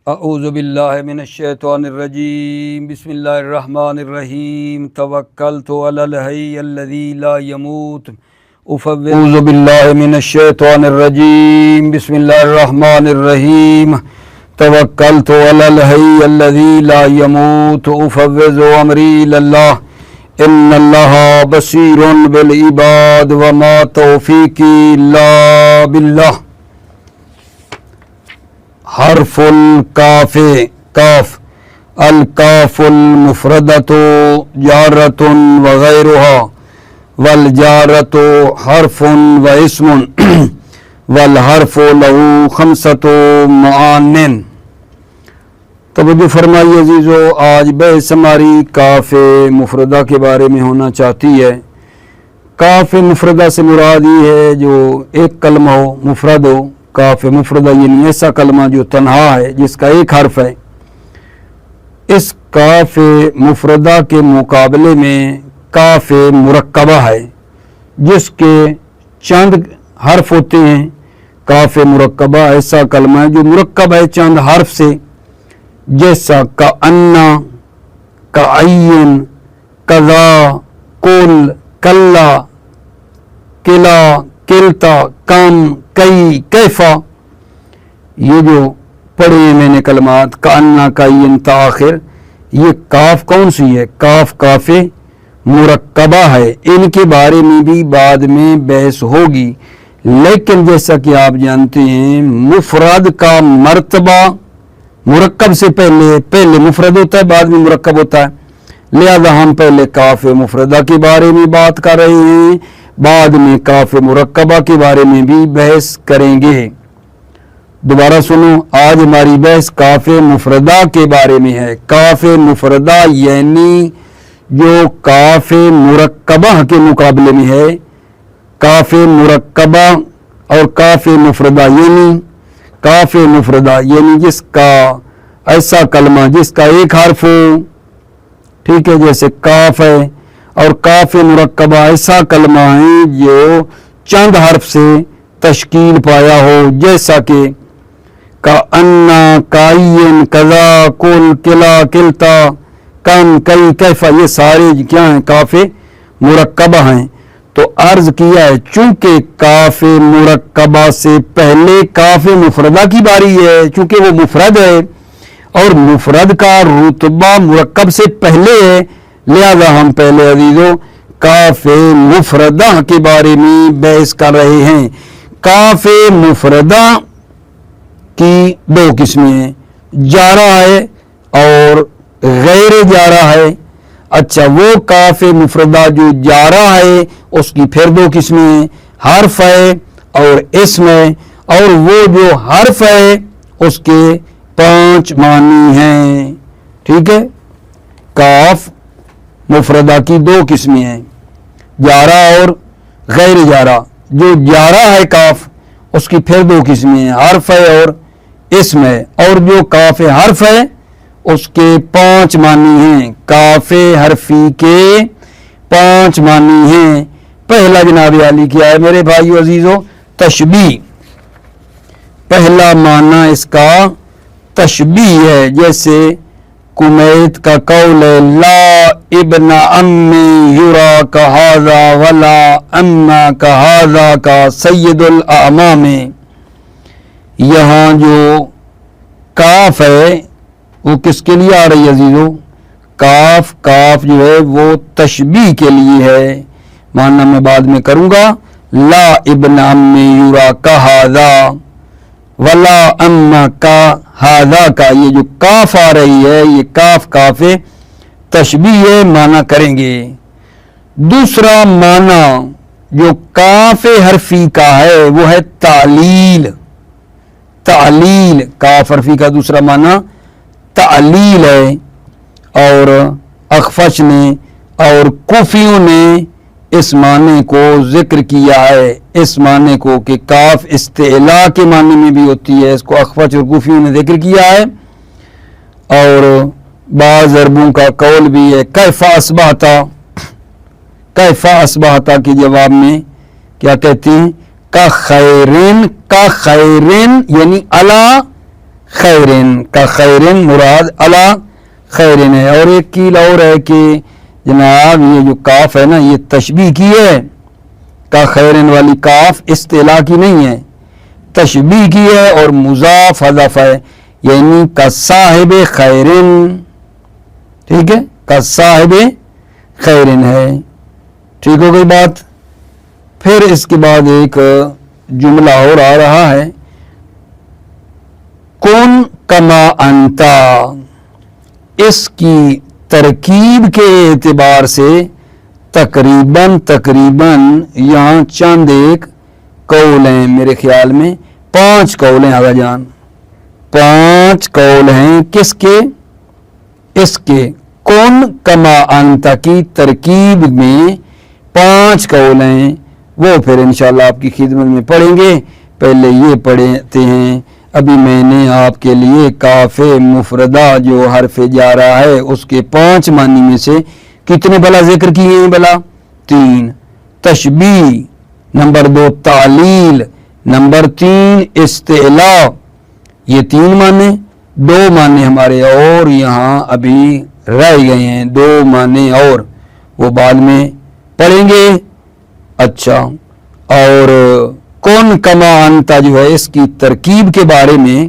اعوذ باللہ من الشیطان الرجیم بسم اللہ الرحمن الرحیم توکلت علی الحی الذی لا يموت اعوذ باللہ من الشیطان الرجیم بسم اللہ الرحمن الرحیم توکلت علی الحی الذی لا يموت افوض امری الی اللہ ان اللہ بصیر بالعباد وما توفیقی الا باللہ۔ حرف الکاف کاف الکاف المفردۃ جارۃ وغیرها والجارۃ حرف و اسم والحرف له خمسۃ معان۔ توجہ فرمائیے عزیزو، آج بحث ہماری کاف مفردہ کے بارے میں ہونا چاہتی ہے۔ کاف مفردہ سے مراد یہ ہے جو ایک کلمہ ہو، مفرد ہو۔ کاف مفردہ یعنی ایسا کلمہ جو تنہا ہے، جس کا ایک حرف ہے۔ اس کاف مفردہ کے مقابلے میں کاف مرکبہ ہے، جس کے چند حرف ہوتے ہیں۔ کاف مرکبہ ایسا کلمہ ہے جو مرکب ہے چند حرف سے، جیسا کأنا، کعین، کذا، کل، کلا، کلا، کلتا، کم، کئی، کیفا۔ یہ جو پڑھے ہیں میں نے کلمات کأنا، کعین تا آخر، یہ کاف کون سی ہے؟ کاف مرکبہ ہے۔ ان کے بارے میں بھی بعد میں بحث ہوگی، لیکن جیسا کہ آپ جانتے ہیں مفرد کا مرتبہ مرکب سے پہلے مفرد ہوتا ہے، بعد میں مرکب ہوتا ہے۔ لہذا ہم پہلے کاف مفردہ کے بارے میں بات کر رہے ہیں، بعد میں کاف مرکبہ کے بارے میں بھی بحث کریں گے۔ دوبارہ سنو، آج ہماری بحث کاف مفردہ کے بارے میں ہے۔ کاف مفردہ یعنی جو کاف مرکبہ کے مقابلے میں ہے۔ کاف مرکبہ اور کاف مفردہ یعنی جس کا ایسا کلمہ جس کا ایک حرف ہو، ٹھیک ہے، جیسے کاف ہے، اور کاف مرکبہ ایسا کلمہ ہے جو چند حرف سے تشکیل پایا ہو، جیسا کہ کأنا، کعین، کذا، کل، کلا، کلتا، کم، کئی، کیفا، یہ سارے کیا ہیں؟ کاف مرکبہ ہیں۔ تو عرض کیا ہے چونکہ کاف مرکبہ سے پہلے کاف مفردہ کی باری ہے، چونکہ وہ مفرد ہے اور مفرد کا رتبہ مرکب سے پہلے ہے، لہذا ہم پہلے عزیزو کاف مفردہ کے بارے میں بحث کر رہے ہیں۔ کاف مفردہ کی دو قسمیں ہیں، جارہ ہے اور غیر جارہ ہے۔ اچھا، وہ کاف مفردہ جو جارہ ہے اس کی پھر دو قسمیں ہیں، حرف ہے اور اسم ہے، اور وہ جو حرف ہے اس کے 5 معنی ہیں۔ ٹھیک ہے، کاف مفردہ کی دو قسمیں ہیں، جارہ اور غیر جارہ۔ جو جارہ ہے کاف، اس کی پھر دو قسمیں ہیں، حرف ہے اور اسم ہے، اور جو کاف حرف ہے اس کے 5 معنی ہیں۔ کاف حرفی کے 5 معنی ہیں۔ پہلا جناب عالی کیا ہے میرے بھائیو عزیزو؟ تشبیہ۔ پہلا معنی اس کا تشبیہ ہے، جیسے کمیت کا قول ہے لا ابن امی یرا کا ہذا ولا اما کا ہذا کا سید الاعمام۔ یہاں جو کاف ہے وہ کس کے لیے آ رہی ہے عزیزو؟ کاف جو ہے وہ تشبیہ کے لیے ہے، معنی میں بعد میں کروں گا۔ لا ابن امی یرا کا ہذا ولا اما کا ہذا کا، یہ جو کاف آ رہی ہے یہ کاف تشبیہ ہے، معنی کریں گے۔ دوسرا معنی جو کاف حرفی کا ہے وہ ہے تعلیل۔ کاف حرفی کا دوسرا معنی تعلیل ہے، اور اخفش نے اور کوفیوں نے اس معنی کو ذکر کیا ہے، اس معنی کو کہ کاف استعلاء کے معنی میں بھی ہوتی ہے، اس کو اخفش اور کوفیوں نے ذکر کیا ہے۔ اور بعض عربوں کا قول بھی ہے کیف اصبحتا کے جواب میں کیا کہتے ہیں؟ کا خیرن یعنی علی خیرن کا خیرن مراد علی خیرن ہے. اور ایک قیل اور ہے کہ جناب یہ جو کاف ہے نا یہ تشبیہ کی ہے, کا خیرن والی کاف استعلا کی نہیں ہے, تشبیہ کی ہے اور مضاف حذف ہے, یعنی کا صاحب خیرن. ٹھیک ہے, کا صاحب خیرن ہے. ٹھیک ہو گئی بات. پھر اس کے بعد ایک جملہ اور آ رہا ہے, کن کما انتا. اس کی ترکیب کے اعتبار سے تقریباً یہاں چند ایک قول ہیں, میرے خیال میں 5 قول ہیں. آغا جان 5 قول ہیں کس کے؟ اس کے کن کما انتا کی ترکیب میں 5 قول ہیں. وہ پھر انشاءاللہ آپ کی خدمت میں پڑھیں گے. پہلے یہ پڑھتے ہیں. ابھی میں نے آپ کے لیے کاف مفردہ جو حرف جارہ ہے اس کے 5 معنی میں سے کتنے بلا ذکر کیے ہیں؟ بلا 3. تشبیہ, نمبر 2 تعلیل, نمبر 3 استعلاء. یہ 3 معنی. 2 معنی ہمارے اور یہاں ابھی رہ گئے ہیں, 2 معنی اور وہ بعد میں پڑھیں گے. اچھا, اور کون کما انتا جو ہے اس کی ترکیب کے بارے میں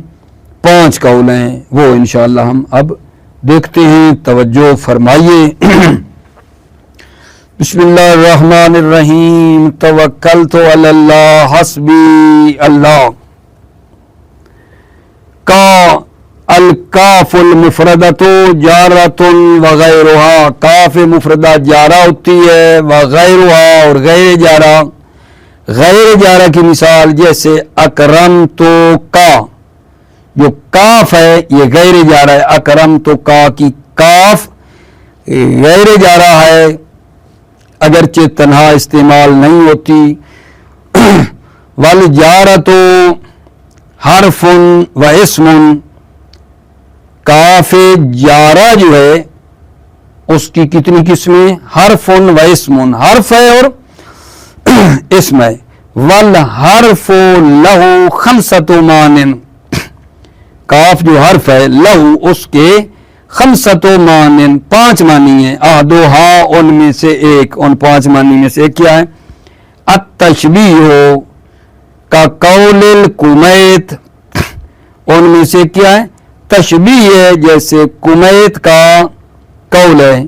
5 قول ہیں, وہ انشاءاللہ ہم اب دیکھتے ہیں. توجہ فرمائیے. بسم اللہ الرحمن الرحیم. توکلت علی اللہ حسبی اللہ. کا الکاف المفردۃ جارۃ وغیرها. کاف مفردہ جارہ ہوتی ہے, وغیرها اور غیر جارہ. غیر جارہ کی مثال جیسے اکرم تو کا, جو کاف ہے یہ غیر جارہ ہے. اکرم تو کا کی کاف غیر جارہ ہے, اگرچہ تنہا استعمال نہیں ہوتی. والجارۃ حرف و اسم. کاف جارہ جو ہے اس کی کتنی قسمیں؟ حرف و اسم. حرف ہے اور اسم ہے. والحرف لہو 5 معان. کاف جو حرف ہے لہو اس کے 5 معان 5 معنی ہیں. احدھا ان میں سے ایک, ان 5 معنی میں سے ایک کیا ہے؟ التشبیہ کا قول الکمیت. ان میں سے کیا ہے؟ تشبیہ ہے, جیسے کمیت کا قول ہے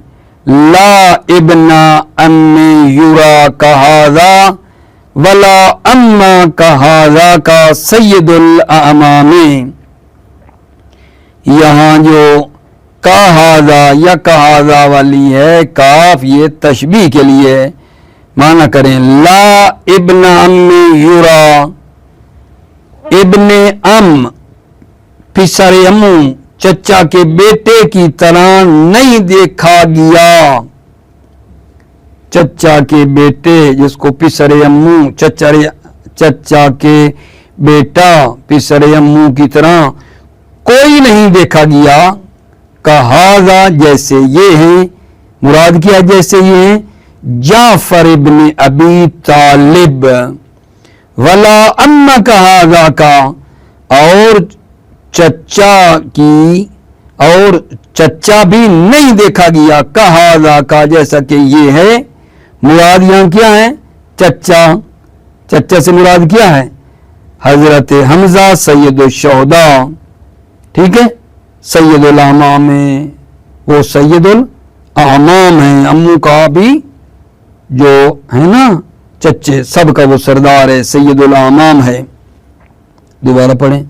لا ابن ام یرا کہذا ولا اما کہذا کا سید الاعمام. یہاں جو کہذا یا کہذا والی ہے کاف یہ تشبیہ کے لیے ہے. معنی کریں لا ابن ام یرا. ابن ام پسر امو چچا کے بیٹے کی طرح نہیں دیکھا گیا. چچا کے بیٹے جس کو پسر امو چچا کے بیٹا پسر امو کی طرح کوئی نہیں دیکھا گیا. کہذا جیسے یہ ہیں, مراد کیا جیسے یہ ہیں جعفر ابن ابی طالب. ولا اما کہذا کا, اور چچا کی اور چچا بھی نہیں دیکھا گیا. کہذا کا جیسا کہ یہ ہے, مراد یہاں کیا ہے؟ چچا. چچا سے مراد کیا ہے؟ حضرت حمزہ سید الشہداء. ٹھیک ہے, سید الاعمام ہے, وہ سید الاعمام ہیں. امو کا بھی جو ہے نا چچے سب کا وہ سردار ہے, سید الاعمام ہے. دوبارہ پڑھیں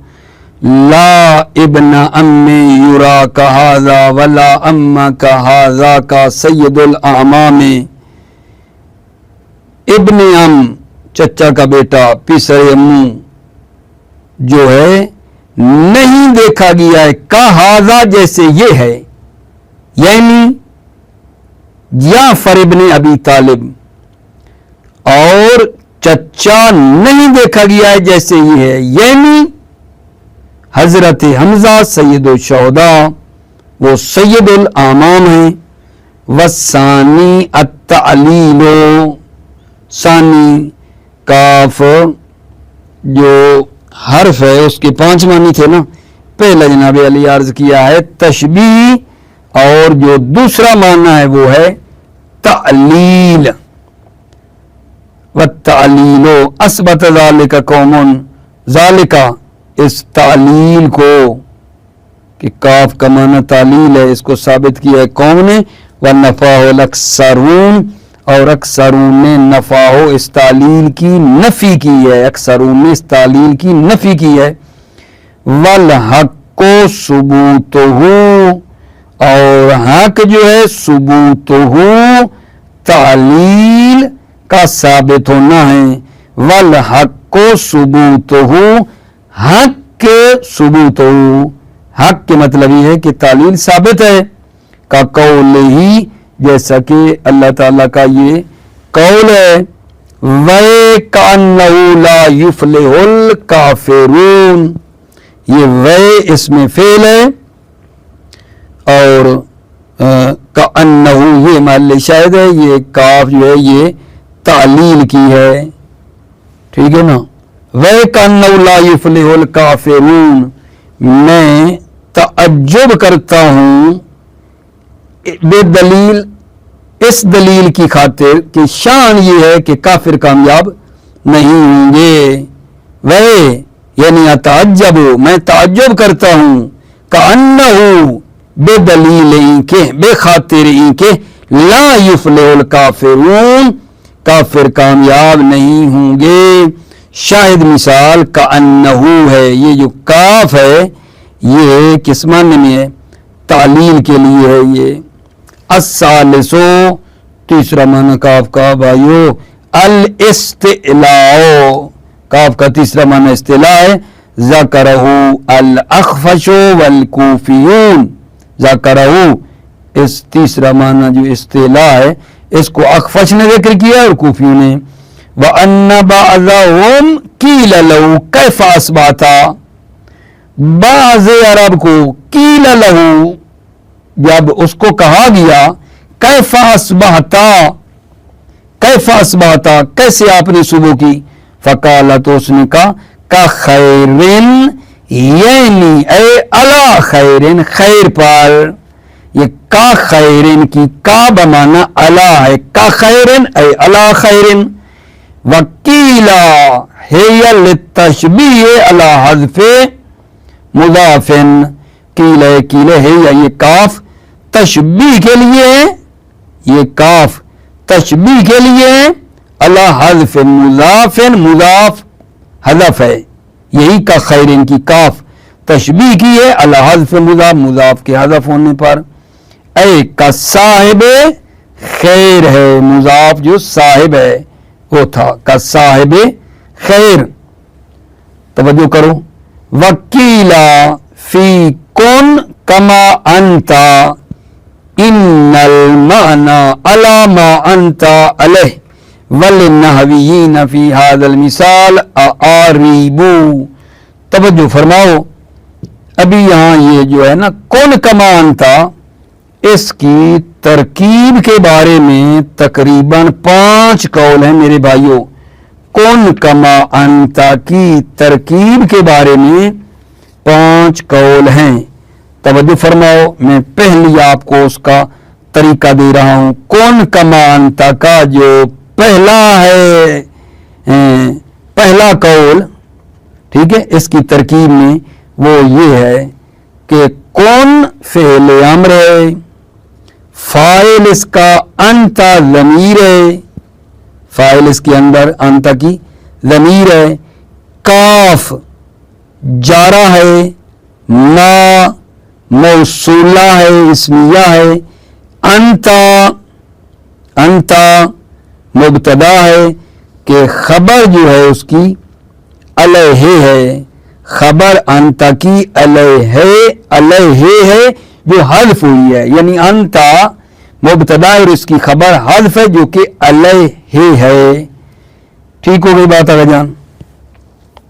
لا ابن ام یرا کہذا ولا ام کہذا کا سید الاعمام. ابن ام چچا کا بیٹا پسر امو جو ہے نہیں دیکھا گیا ہے. کہذا جیسے یہ ہے, یعنی جعفر ابن ابی طالب, اور چچا نہیں دیکھا گیا ہے جیسے یہ ہے, یعنی حضرت حمزہ سید الشہداء وہ سید الاعمام ہیں. والثانی التعلیل. ثانی کاف جو حرف ہے اس کے 5 معنی تھے نا, پہلا جناب علی عرض کیا ہے تشبیہ، اور جو دوسرا معنی ہے وہ ہے تعلیل. والتعلیل اثبت ذالک قوم، ذالک اس تعلیل کو کہ کاف کا معنی تعلیل ہے اس کو ثابت کیا ہے قوم نے. ونفاہ الاکثرون، اور اکثرون نے نفاہ اس تعلیل کی نفی کی ہے، اکثرون نے اس تعلیل کی نفی کی ہے. والحق ثبوتہ، اور حق جو ہے ثبوتہ تعلیل کا ثابت ہونا ہے. والحق ثبوتہ، حق کے ثبوتہ، حق کے مطلب یہ ہے کہ تعلیل ثابت ہے. کا قول ہی، جیسا کہ اللہ تعالیٰ کا یہ قول ہے وَكَأَنَّهُ لَا يُفْلِحُ الْكَافِرُونَ. یہ وے اس میں فعل ہے اور کأنہ یہ محل شاہد ہے. یہ کاف جو ہے یہ تعلیل کی ہے، ٹھیک ہے نا. وَكَأَنَّهُ لَا يُفْلِحُ الْكَافِرُونَ، میں تعجب کرتا ہوں بے دلیل اس دلیل کی خاطر کہ شان یہ ہے کہ کافر کامیاب نہیں ہوں گے. وہ یعنی اتعجب، میں تعجب کرتا ہوں کأنہ بے دلیل کے، بے خاطر کے لا یفلح الکافرون، کافر کامیاب نہیں ہوں گے. شاہد مثال کأنہ ہے، یہ جو کاف ہے یہ کس معنی میں ہے؟ تعلیل کے لیے ہے. یہ الثالثو، تیسرا معنی کاف کا بھائیو الاستعلاء، کاف کا تیسرا معنی استعلاء ہے. ذکرہ الاخفش والکوفیون، ذکرہ اس تیسرا معنی جو استعلاء ہے اس کو اخفش نے ذکر کیا اور کوفیوں نے. وَأَنَّ بَعْضَهُمْ قِيلَ لَهُ كَيْفَ أَصْبَحْتَ، بعض عرب کو قِيلَ لَهُ جب اس کو کہا گیا کیف اصبحتا، کیف اصبحتا کیسے آپ نے صبح کی، فقال تو اس نے کہا کا خیرن، یعنی اے علی خیرن، خیر پر. یہ کا خیرن کی کا بمانا علی ہے، کا خیرن اے علی خیرن. وکیلا ہی للتشبیہ علی حذف مضافن، کیلے کیلے ہے یہ کاف تشبیہ کے لیے، یہ کاف تشبیہ کے لیے علی حذف مضاف، مضاف حذف ہے. یہی کا خیرن کی کاف تشبیہ کی ہے علی حذف مضاف، مضاف کے حذف ہونے پر. اے کا صاحب خیر ہے، مضاف جو صاحب ہے وہ تھا کا صاحب خیر. توجہ کرو. وکیلا فی کن کما انتا، ان المعنى على ما انت علیہ وللنحویین فی هذا المثال اعریب. توجہ فرماؤ، ابھی یہاں یہ جو ہے نا کن کما انتا، اس کی ترکیب کے بارے میں تقریباً 5 قول ہیں میرے بھائیوں. کن کما انتا کی ترکیب کے بارے میں 5 قول ہیں. توجہ فرماؤ، میں پہلی آپ کو اس کا طریقہ دے رہا ہوں. کون کما انتا کا جو پہلا ہے، پہلا قول، ٹھیک ہے، اس کی ترکیب میں وہ یہ ہے کہ کون فعل امر ہے، فاعل اس کا انتا ضمیر ہے، فاعل اس کے اندر انتا کی ضمیر ہے. کاف جارہ ہے، ما موصولہ ہے، اسمیہ ہے. انتا، انتا مبتدا ہے کہ خبر جو ہے اس کی علیہ ہے، خبر انتا کی علیہ، علیہ ہے جو حذف ہوئی ہے. یعنی انتا مبتدا اور اس کی خبر حذف ہے جو کہ علیہ ہے. ٹھیک ہو گئی بات آگے جان؟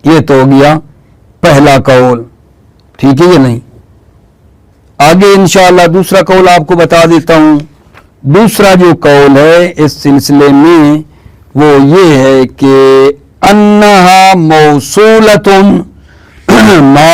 یہ تو ہو گیا پہلا قول، ٹھیک ہے یا نہیں؟ آگے انشاءاللہ دوسرا قول آپ کو بتا دیتا ہوں. دوسرا جو قول ہے اس سلسلے میں وہ یہ ہے کہ انہا موصولۃ ما،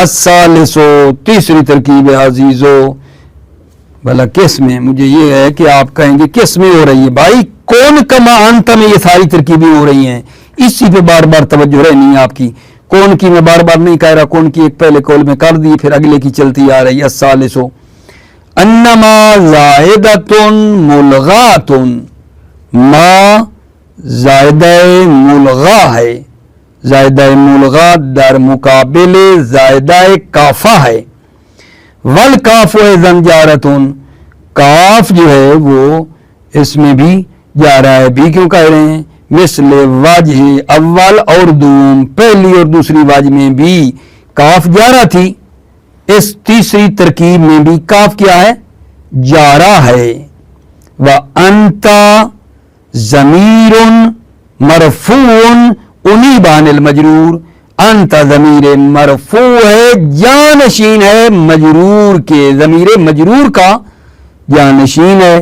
الثالثو تیسری ترکیب ہے عزیزو، بھلا کس میں؟ مجھے یہ ہے کہ آپ کہیں گے کس میں ہو رہی ہے بھائی؟ کون کما انت میں یہ ساری ترکیبیں ہو رہی ہیں، اسی پہ بار بار توجہ رہنی ہے آپ کی۔ کون کی میں بار بار نہیں کہہ رہا، کون کی ایک پہلے قول میں کر دی پھر اگلے کی چلتی آ رہی ہے۔ الثالثو انما زائدۃ ملغات، ما زائدہ ملغا ہے، زائدہ ملغا در مقابل زائدہ کافہ ہے۔ والکاف اذن جارتن، کاف جو ہے وہ اس میں بھی جا رہا ہے، بھی کیوں کہہ رہے ہیں؟ مثل وجہ اول اور دوم، پہلی اور دوسری وجہ میں بھی کاف جارہ تھی، اس تیسری ترکیب میں بھی کاف کیا ہے؟ جارہ ہے۔ وَأَنْتَ ضمیر مرفوع انیب عن المجرور، انت ضمیر مرفوع ہے، جانشین ہے مجرور کے، ضمیر مجرور کا جانشین ہے۔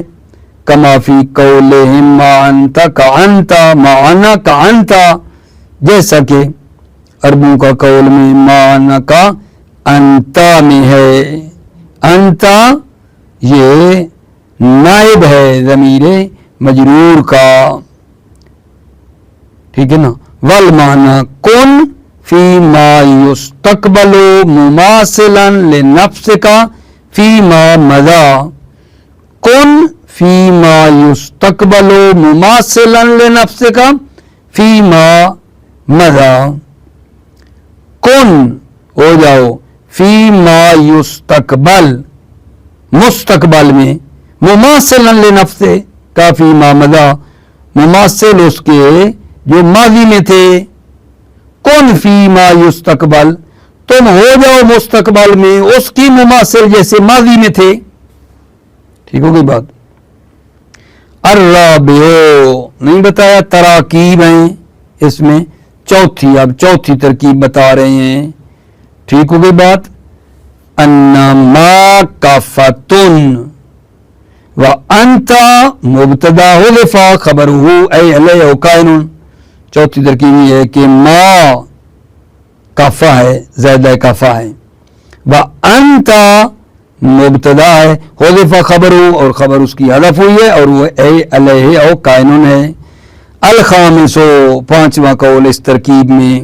کما فی قولہم ما انت کانت، معنا کانت، جیسا کہ عربوں کا قول میں معنا کا انتا میں ہے۔ انتا یہ نائب ہے ضمیر مجرور کا، ٹھیک ہے نا۔ والمعنی کن فی ما یستقبل مماثلا لنفسک فی ما مضی، کن فی ما یستقبل مماثلا لنفسک فی ما مضی، کن ہو جاؤ فی ما یستقبل، مستقبل میں، مماثلا لنفسک فی ما مضی، مماثل اس کے جو ماضی میں تھے۔ کن فی ما یستقبل، تم ہو جاؤ مستقبل میں اس کی مماثل جیسے ماضی میں تھے، ٹھیک ہو گئی بات۔ الرابع نہیں بتایا، تراکیب ہیں اس میں چوتھی، اب چوتھی ترکیب بتا رہے ہیں، ٹھیک ہو گئی بات۔ انما کافتن وانت مبتدا حذف خبرہ ای علیہ کائن، چوتھی ترکیب یہ ہے کہ ما کافہ ہے، زائدہ کافہ ہے، وانت مبتدا ہے، حذف خبرہ اور خبر اس کی حذف ہوئی ہے اور وہ اے علیہ او کائن ہے۔ الخامس پانچواں قول اس ترکیب میں،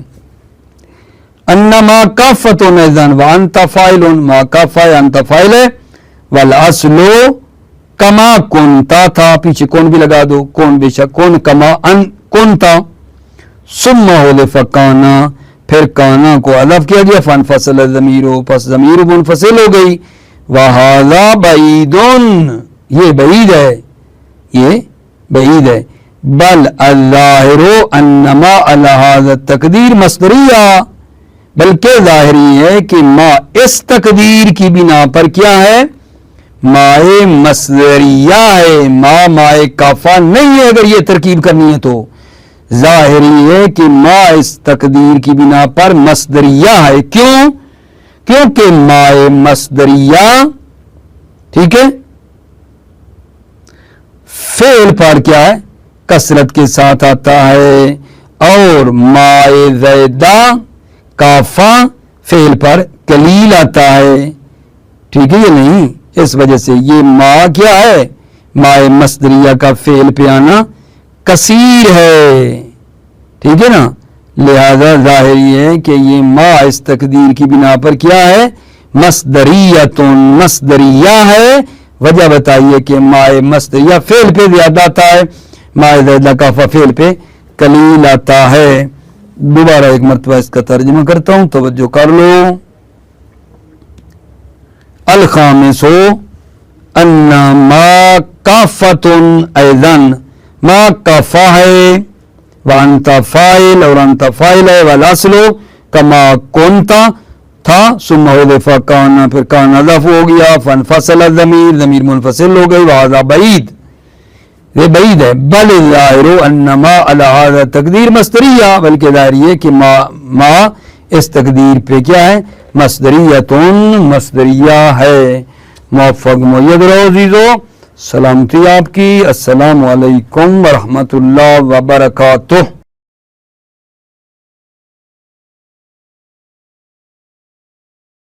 انما کافۃ اذن وانت فاعل، ما کافہ انت فاعل ہے، والاصل کما کنتا تھا، پیچھے کون بھی لگا دو، کون بے شک کون کما ان کنتا، ثم حذف کانا، پھر کانا کو حذف کیا گیا، فانفصل الضمیر، پس ضمیر منفصل ہو گئی۔ وَهَذَا بَعِيدٌ، یہ بعید ہے، یہ بعید ہے۔ بل الظاہر انما علی ھذا التقدیر مصدریہ، بلکہ ظاہری ہے کہ ما اس تقدیر کی بنا پر کیا ہے؟ مائے مصدریہ ہے، مائے کافہ نہیں ہے۔ اگر یہ ترکیب کرنی ہے تو ظاہری ہے کہ ما اس تقدیر کی بنا پر مصدریہ ہے۔ کیوں؟ کیونکہ مائے مصدریہ، ٹھیک ہے، فعل پر کیا ہے؟ کثرت کے ساتھ آتا ہے، اور مائے زائدہ کافہ فعل پر قلیل آتا ہے، ٹھیک ہے یہ نہیں، اس وجہ سے یہ ما کیا ہے؟ مائے مصدریہ کا فعل پہ آنا کثیر ہے، ٹھیک ہے نا، لہذا ظاہر یہ ہے کہ یہ ما اس تقدیر کی بنا پر کیا ہے؟ مصدریتن، مصدریہ ہے۔ وجہ بتائیے کہ مائے مصدریہ فعل پہ زیادہ آتا ہے، مائے زائدہ کافہ فعل پہ قلیل آتا ہے۔ دوبارہ ایک مرتبہ اس کا ترجمہ کرتا ہوں، توجہ کر لو۔ الخامس ان ما کافۃ ایضاً، ما کافہ ہے، وانت فاعل اور انت فاعل ہے، والاصل کما کنتا تھا، ثم حذف کانا، پھر کانا حذف ہو گیا، فانفصل الضمیر، ضمیر منفصل ہو گئی، وہذا بعید، یہ بعید ہے۔ بل ظاہر انما علی ھذا تقدیر مصدریہ، بلکہ ظاہر یہ کہ ما اس تقدیر پہ کیا ہے؟ مصدریتن، مصدریہ ہے۔ موفق مؤید رہو عزیزو، سلامتی آپ کی، السلام علیکم ورحمۃ اللہ وبرکاتہ۔